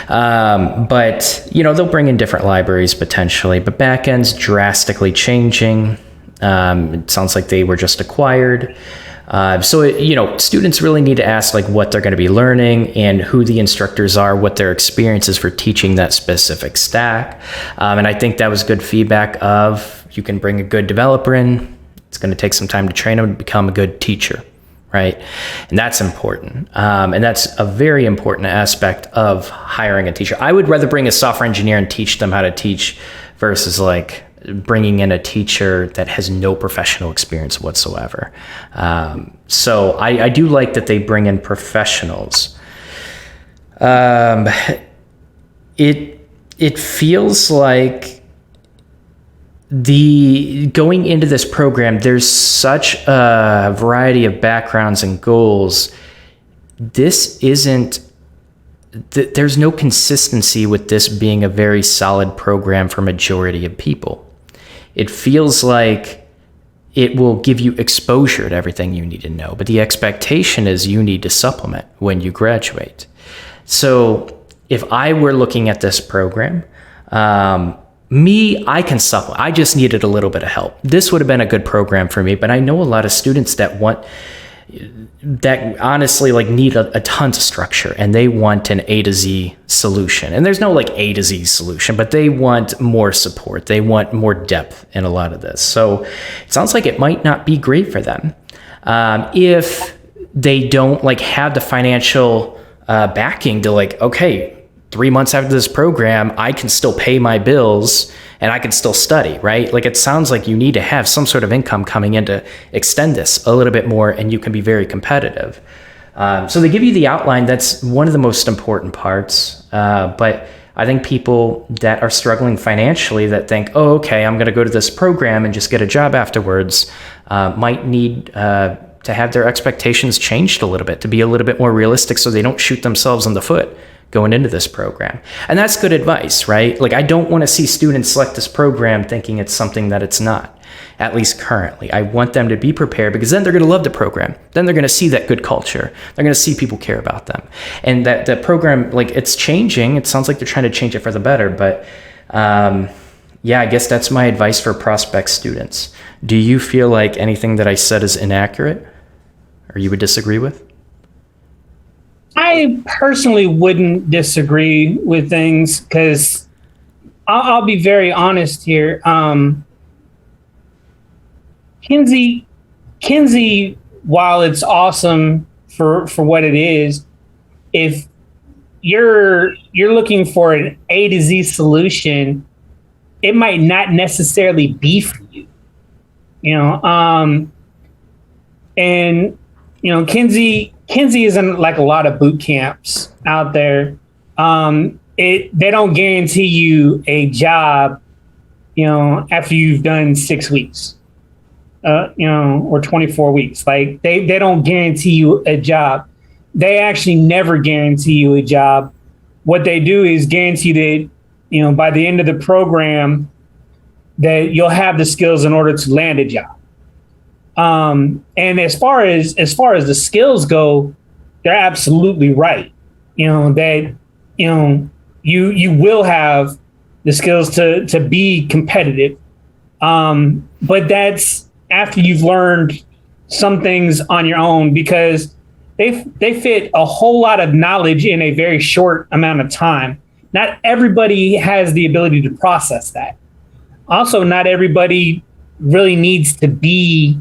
But they'll bring in different libraries potentially, but backend's drastically changing. It sounds like they were just acquired. So students really need to ask like what they're going to be learning and who the instructors are, what their experience is for teaching that specific stack. And I think that was good feedback of, you can bring a good developer in. It's going to take some time to train them to become a good teacher, right? And that's important. And that's a very important aspect of hiring a teacher. I would rather bring a software engineer and teach them how to teach versus like bringing in a teacher that has no professional experience whatsoever. So I do like that they bring in professionals. It feels like going into this program, there's such a variety of backgrounds and goals. There's no consistency with this being a very solid program for majority of people. It feels like it will give you exposure to everything you need to know, but the expectation is you need to supplement when you graduate. So if I were looking at this program, I can supplement. I just needed a little bit of help. This would have been a good program for me, but I know a lot of students that honestly like need a tons of structure, and they want an A to Z solution. And there's no like A to Z solution, but they want more support. They want more depth in a lot of this. So it sounds like it might not be great for them if they don't like have the financial backing to like, okay, 3 months after this program, I can still pay my bills and I can still study, right? Like it sounds like you need to have some sort of income coming in to extend this a little bit more, and you can be very competitive. So they give you the outline. That's one of the most important parts. But I think people that are struggling financially that think, oh, okay, I'm going to go to this program and just get a job afterwards, might need to have their expectations changed a little bit, to be a little bit more realistic so they don't shoot themselves in the foot going into this program. And that's good advice, right? Like I don't want to see students select this program thinking it's something that it's not, at least currently. I want them to be prepared, because then they're going to love the program. Then they're going to see that good culture. They're going to see people care about them. And that the program, like it's changing. It sounds like they're trying to change it for the better, but I guess that's my advice for prospect students. Do you feel like anything that I said is inaccurate or you would disagree with? I personally wouldn't disagree with things, because I'll be very honest here. Kenzie, while it's awesome for what it is, if you're looking for an A to Z solution, it might not necessarily be for you. Kenzie isn't like a lot of boot camps out there. They don't guarantee you a job, after you've done 6 weeks, or 24 weeks. Like they don't guarantee you a job. They actually never guarantee you a job. What they do is guarantee that, by the end of the program, that you'll have the skills in order to land a job. And as far as the skills go, they're absolutely right. That you will have the skills to be competitive. But that's after you've learned some things on your own, because they fit a whole lot of knowledge in a very short amount of time. Not everybody has the ability to process that. Also, not everybody really needs to be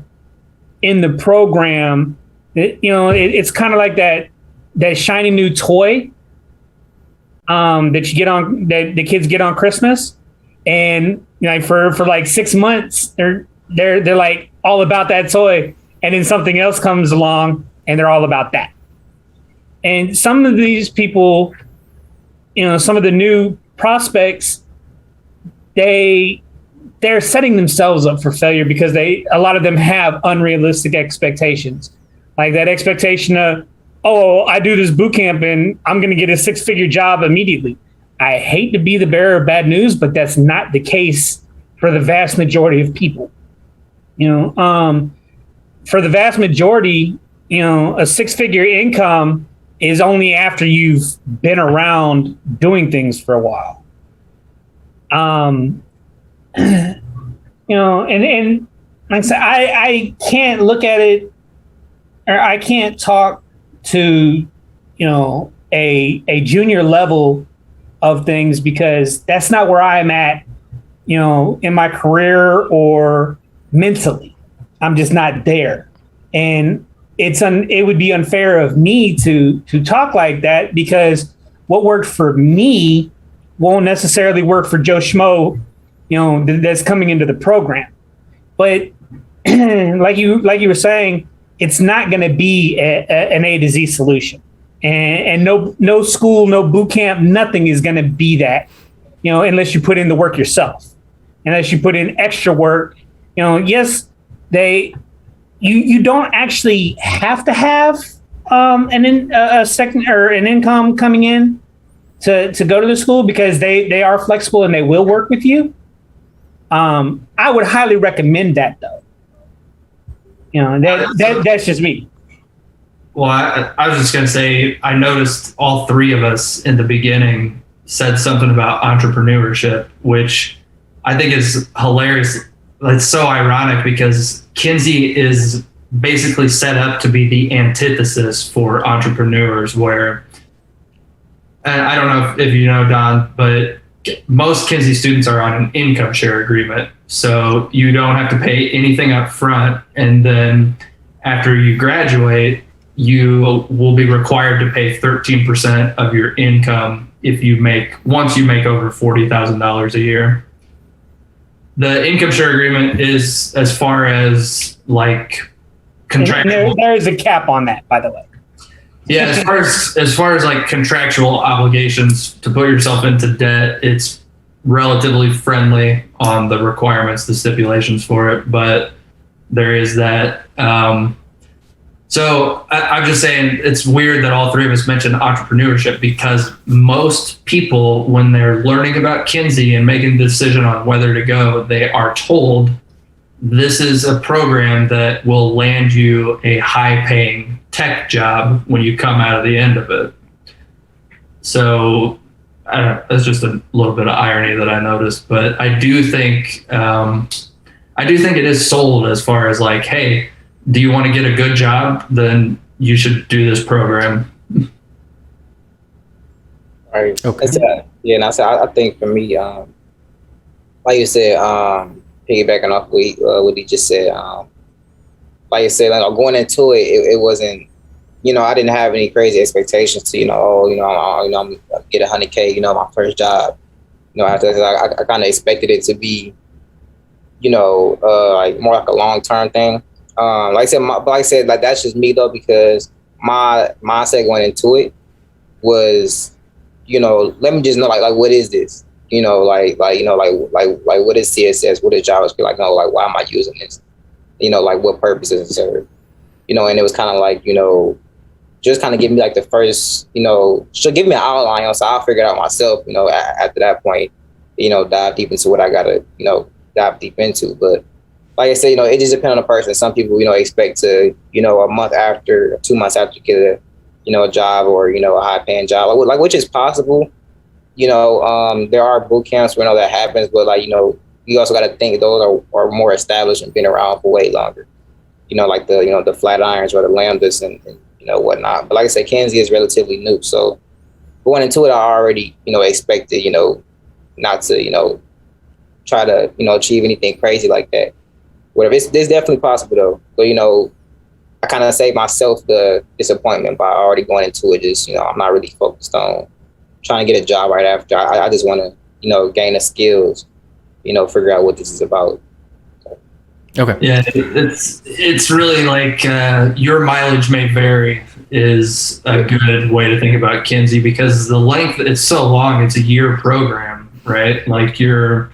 in the program. It's kind of like that shiny new toy that you get on, that the kids get on Christmas, and for like 6 months they're like all about that toy, and then something else comes along and they're all about that. And some of these people, some of the new prospects, they're setting themselves up for failure, because a lot of them have unrealistic expectations. Like that expectation of, oh, I do this boot camp and I'm going to get a 6-figure job immediately. I hate to be the bearer of bad news, but that's not the case for the vast majority of people. For the vast majority, a 6-figure income is only after you've been around doing things for a while. And like I said, I can't look at it, or I can't talk to, a junior level of things, because that's not where I'm at, in my career or mentally. I'm just not there. And it would be unfair of me to talk like that, because what worked for me won't necessarily work for Joe Schmo, that's coming into the program. But like you were saying, it's not going to be an A to Z solution, and no school, no boot camp, nothing is going to be that, unless you put in the work yourself, unless you put in extra work. Yes, you don't actually have to have a second or an income coming in to go to the school, because they are flexible and they will work with you. I would highly recommend that, though. That's just me. Well, I was just going to say, I noticed all three of us in the beginning said something about entrepreneurship, which I think is hilarious. It's so ironic, because Kenzie is basically set up to be the antithesis for entrepreneurs, where, and I don't know if you know, Don, but most Kenzie students are on an income share agreement. So you don't have to pay anything up front. And then after you graduate, you will be required to pay 13% of your income once you make over $40,000 a year. The income share agreement is, as far as like contractual. There is a cap on that, by the way. Yeah, as far as like contractual obligations to put yourself into debt, it's relatively friendly on the requirements, the stipulations for it, but there is that. So I'm just saying, it's weird that all three of us mentioned entrepreneurship, because most people, when they're learning about Kenzie and making the decision on whether to go, they are told this is a program that will land you a high-paying tech job when you come out of the end of it. So I don't know, that's just a little bit of irony that I noticed, but I do think it is sold as far as like, hey, do you want to get a good job? Then you should do this program. Right. Okay. And I think for me, like you said, piggybacking off what he just said, like you said, like going into it wasn't, I didn't have any crazy expectations to, I'm gonna get $100K, my first job. After that, I kind of expected it to be, like more like a long-term thing. Like I said, like that's just me though, because my mindset going into it was, let me just know like what is this? Like what is CSS? What is JavaScript? Like, no, like why am I using this? Like what purpose does it serve? And it was kind of like, just kind of give me like the first, she'll give me an outline, so I'll figure it out myself, after that point, dive deep into what I gotta, dive deep into. But like I said, it just depends on the person. Some people, expect to, a month after, 2 months after get a job or, a high paying job, like which is possible. There are boot camps where that happens, but like, you also got to think those are more established and been around for way longer. Like the flat irons or the lambdas and whatnot. But like I said, Kenzie is relatively new, so going into it, I already expected not to try to achieve anything crazy like that. Whatever, it's definitely possible though. But I kind of saved myself the disappointment by already going into it. Just I'm not really focused on trying to get a job right after. I just want to gain the skills, figure out what this is about. Okay. Yeah, it's really like your mileage may vary is a good way to think about Kenzie, because the length, it's so long. It's a year program, right? Like you're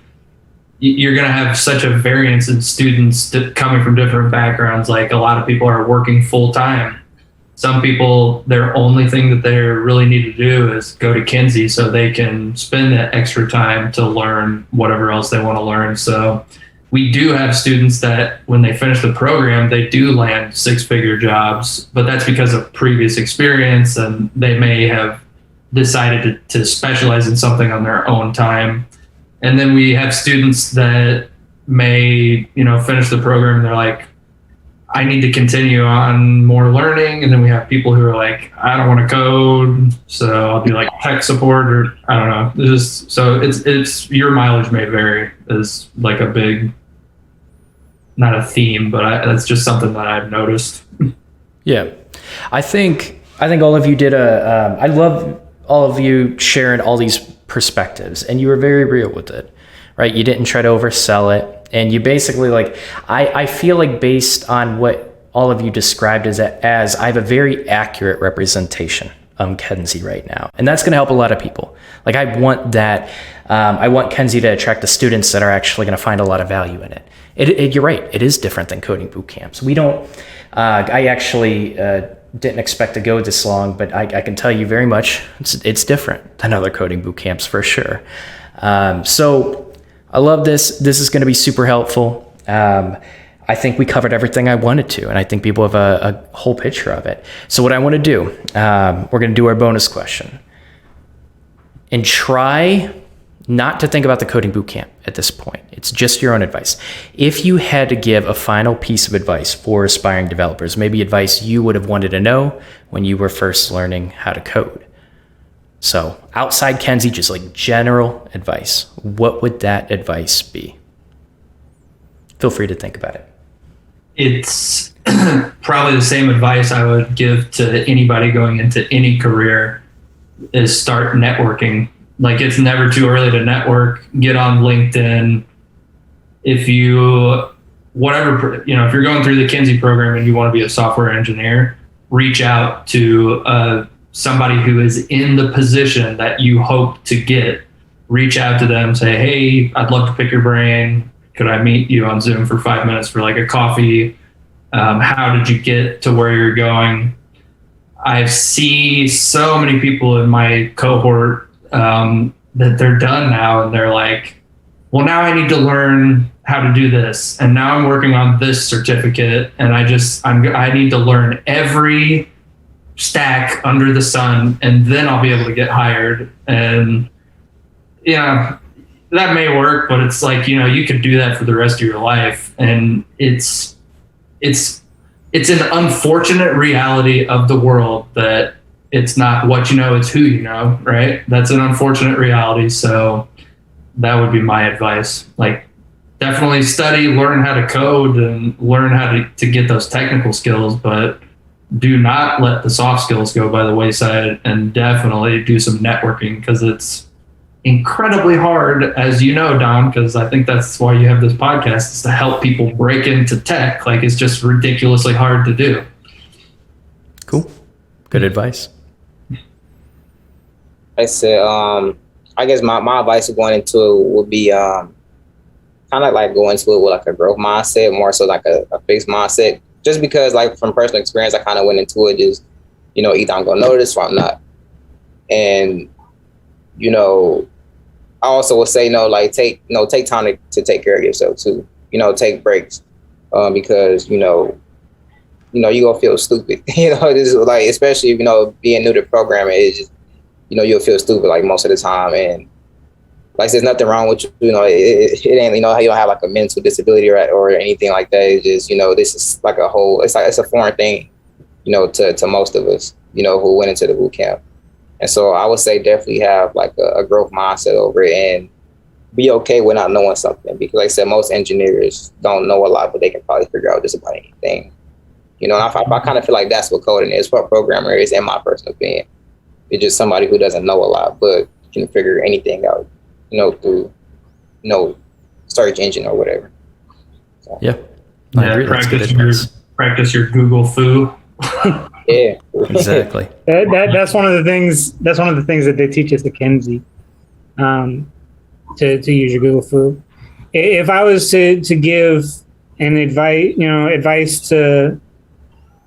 going to have such a variance in students coming from different backgrounds. Like a lot of people are working full time. Some people, their only thing that they really need to do is go to Kenzie so they can spend that extra time to learn whatever else they want to learn. So we do have students that when they finish the program, they do land 6-figure jobs, but that's because of previous experience, and they may have decided to specialize in something on their own time. And then we have students that may, finish the program and they're like, I need to continue on more learning. And then we have people who are like, I don't want to code, so I'll do like tech support, or I don't know. So it's your mileage may vary is like a big, not a theme, but that's just something that I've noticed. Yeah, I think all of you did I love all of you sharing all these perspectives, and you were very real with it, right? You didn't try to oversell it. And you basically I feel like based on what all of you described as I have a very accurate representation of Kenzie right now. And that's going to help a lot of people. Like I want that. I want Kenzie to attract the students that are actually going to find a lot of value in it. You're right. It is different than coding boot camps. We don't, I actually didn't expect to go this long, but I can tell you very much it's different than other coding boot camps for sure. So I love this. This is going to be super helpful. I think we covered everything I wanted to, and I think people have a whole picture of it. So what I want to do, we're going to do our bonus question. And try not to think about the coding bootcamp at this point. It's just your own advice. If you had to give a final piece of advice for aspiring developers, maybe advice you would have wanted to know when you were first learning how to code. So outside Kenzie, just like general advice, what would that advice be? Feel free to think about it. It's probably the same advice I would give to anybody going into any career is start networking. Like it's never too early to network, get on LinkedIn. If you're going through the Kenzie program and you want to be a software engineer, reach out to somebody who is in the position that you hope to get. Reach out to them, say, hey, I'd love to pick your brain. Could I meet you on Zoom for 5 minutes for like a coffee? How did you get to where you're going? I see so many people in my cohort that they're done now and they're like, well, now I need to learn how to do this. And now I'm working on this certificate and I need to learn every stack under the sun and then I'll be able to get hired. And that may work, but it's like, you could do that for the rest of your life. And it's an unfortunate reality of the world that it's not what you know, it's who you know, right? That's an unfortunate reality. So that would be my advice. Like definitely study, learn how to code and learn how to get those technical skills, but do not let the soft skills go by the wayside, and definitely do some networking because it's incredibly hard, as you know, Don, because I think that's why you have this podcast, is to help people break into tech. Like it's just ridiculously hard to do. Cool. Good advice. I said, I guess my advice going into it would be kind of like go into it with like a growth mindset, more so like a fixed mindset. Just because like from personal experience, I kind of went into it just, either I'm going to know this or I'm not. And, I also would say, take time to take care of yourself too. Take breaks because, you're going to feel stupid. This is like, especially, being new to programming, it's just, you'll feel stupid like most of the time. And like, there's nothing wrong with you. It ain't, how you don't have like a mental disability or anything like that. It's just, this is like it's a foreign thing, to most of us, who went into the boot camp. And so I would say definitely have like a growth mindset over it and be okay with not knowing something. Because like I said, most engineers don't know a lot, but they can probably figure out just about anything. I kind of feel like that's what coding is, what programmer is, in my personal opinion. It's just somebody who doesn't know a lot, but can figure anything out, through, search engine or whatever. So. Yeah. I agree. Practice your Google foo. Yeah, exactly. That's one of the things. That's one of the things that they teach us at Kenzie, to use your Google foo. If I was to give an advice to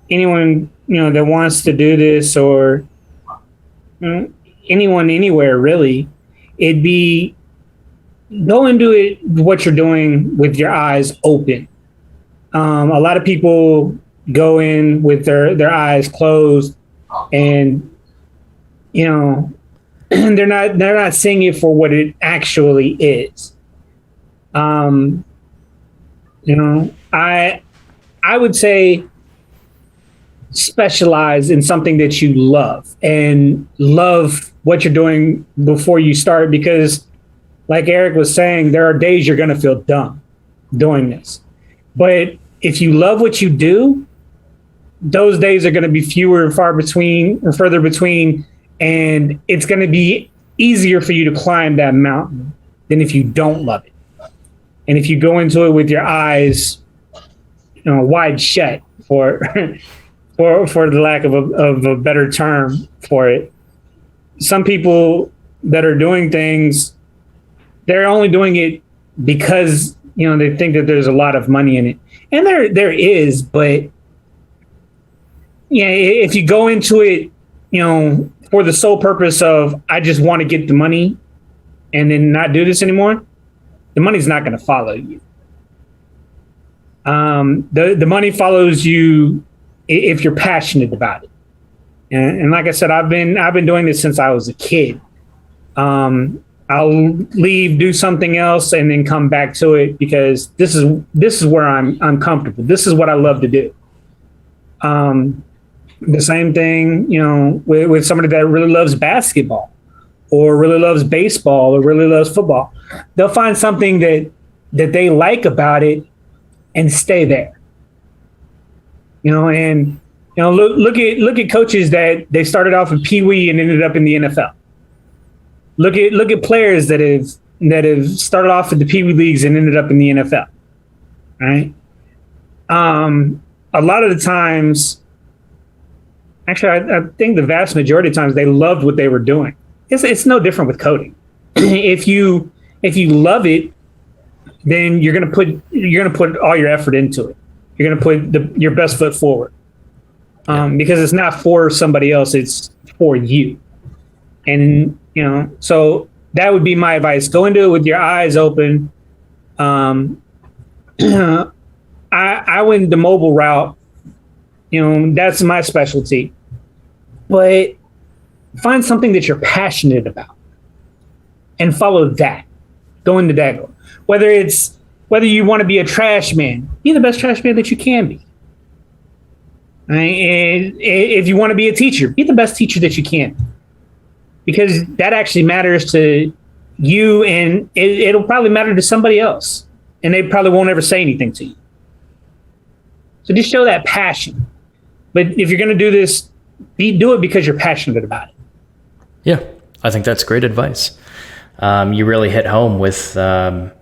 anyone that wants to do this, or anyone anywhere really, it'd be go into it what you're doing with your eyes open. A lot of people go in with their eyes closed, and they're not seeing it for what it actually is. I would say specialize in something that you love and love what you're doing before you start, because like Eric was saying, there are days you're going to feel dumb doing this. But if you love what you do, those days are going to be fewer and further between, and it's going to be easier for you to climb that mountain than if you don't love it. And if you go into it with your eyes, wide shut, for for the lack of a better term for it. Some people that are doing things, they're only doing it because they think that there's a lot of money in it, and there is. But if you go into it, for the sole purpose of I just want to get the money, and then not do this anymore, the money's not going to follow you. The money follows you if you're passionate about it. And like I said, I've been doing this since I was a kid. I'll leave, do something else, and then come back to it because this is where I'm comfortable. This is what I love to do. The same thing, with somebody that really loves basketball, or really loves baseball, or really loves football. They'll find something that they like about it and stay there. And look at coaches that they started off in Pee Wee and ended up in the NFL. Look at players that have started off at the Pee Wee leagues and ended up in the NFL. Right? A lot of the times, actually, I think the vast majority of times they loved what they were doing. It's no different with coding. If you love it, then you're gonna put all your effort into it. You're gonna put your best foot forward, because it's not for somebody else; it's for you. And so that would be my advice: go into it with your eyes open. I went the mobile route. That's my specialty. But find something that you're passionate about and follow that. Go into that. Whether you want to be a trash man, be the best trash man that you can be. Right? And if you want to be a teacher, be the best teacher that you can. Because that actually matters to you, and it'll probably matter to somebody else. And they probably won't ever say anything to you. So just show that passion. But if you're going to do this, do it because you're passionate about it. Yeah, I think that's great advice. You really hit home with a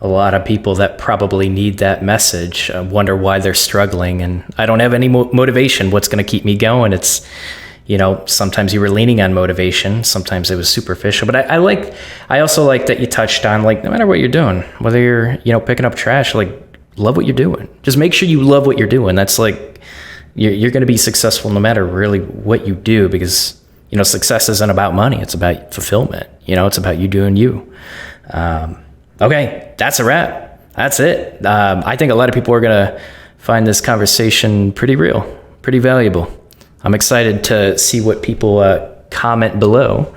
lot of people that probably need that message, wonder why they're struggling, and I don't have any motivation. What's going to keep me going? It's, sometimes you were leaning on motivation, sometimes it was superficial, but I also like that you touched on, like, no matter what you're doing, whether you're, picking up trash, like, love what you're doing. Just make sure you love what you're doing. That's like, you're going to be successful no matter really what you do, because, success isn't about money. It's about fulfillment. It's about you doing you. Okay, that's a wrap. That's it. I think a lot of people are going to find this conversation pretty real, pretty valuable. I'm excited to see what people comment below.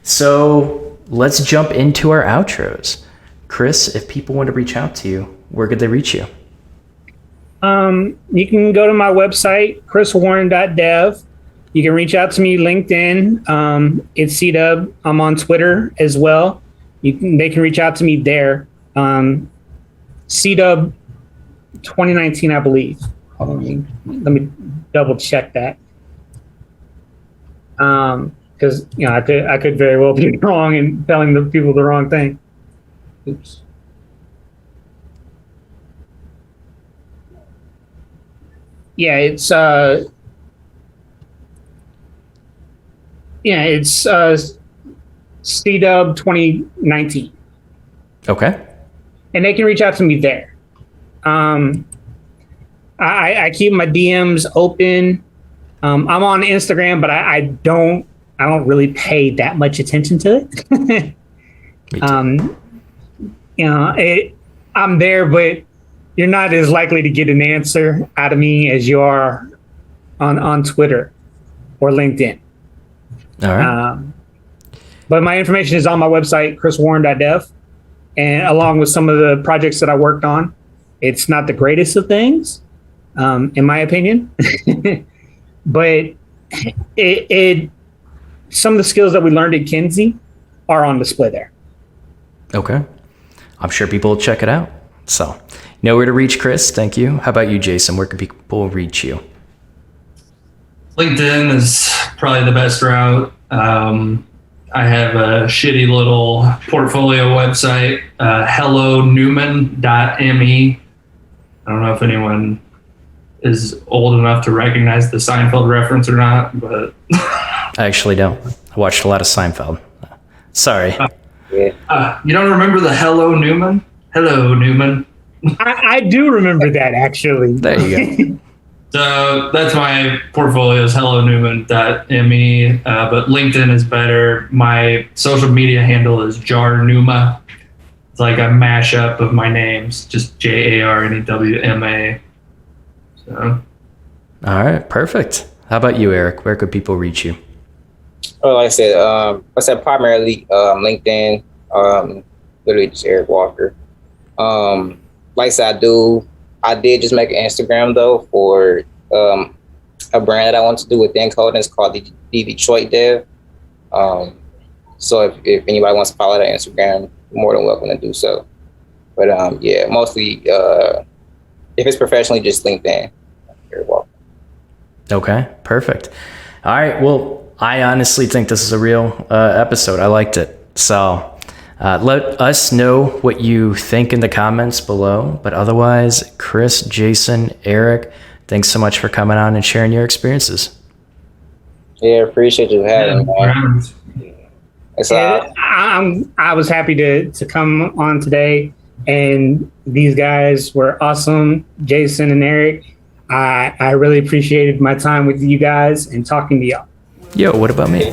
So let's jump into our outros. Chris, if people want to reach out to you, where could they reach you? You can go to my website, chriswarren.dev. You can reach out to me, LinkedIn. It's CDub. I'm on Twitter as well. They can reach out to me there. CDub 2019, I believe. Hold on, let me double check that. Because I could very well be wrong and telling the people the wrong thing. Oops. Yeah, it's CDub 2019. Okay. And they can reach out to me there. I keep my DMs open. I'm on Instagram, but I don't really pay that much attention to it. Me too. I'm there, but you're not as likely to get an answer out of me as you are on Twitter or LinkedIn. All right. But my information is on my website, chriswarren.dev, and along with some of the projects that I worked on. It's not the greatest of things, in my opinion, but it some of the skills that we learned at Kenzie are on display there. Okay. I'm sure people will check it out. So, you know where to reach Chris. Thank you. How about you, Jason? Where can people reach you? LinkedIn is probably the best route. I have a shitty little portfolio website, hellonewman.me. I don't know if anyone is old enough to recognize the Seinfeld reference or not, but I actually don't. I watched a lot of Seinfeld. Sorry. You don't remember the Hello Newman? Hello Newman. I do remember that, actually. There you go. So that's my portfolio is hellonewman.me, but LinkedIn is better. My social media handle is JarNuma. It's like a mashup of my names, just JARNEWMA. So. All right, perfect. How about you, Eric? Where could people reach you? Well, like I said primarily LinkedIn, literally just Eric Walker. Like I said, I did just make an Instagram though for a brand that I want to do within coding. It's called the Detroit Dev. So if anybody wants to follow that Instagram, you're more than welcome to do so. But yeah, mostly if it's professionally, just LinkedIn. You're welcome. Okay, perfect. All right, well, I honestly think this is a real episode. I liked it. So let us know what you think in the comments below. But otherwise, Chris, Jason, Eric, thanks so much for coming on and sharing your experiences. Yeah, appreciate you having me. I was happy to come on today, and these guys were awesome, Jason and Eric. I really appreciated my time with you guys and talking to y'all. Yo, what about me? Yeah,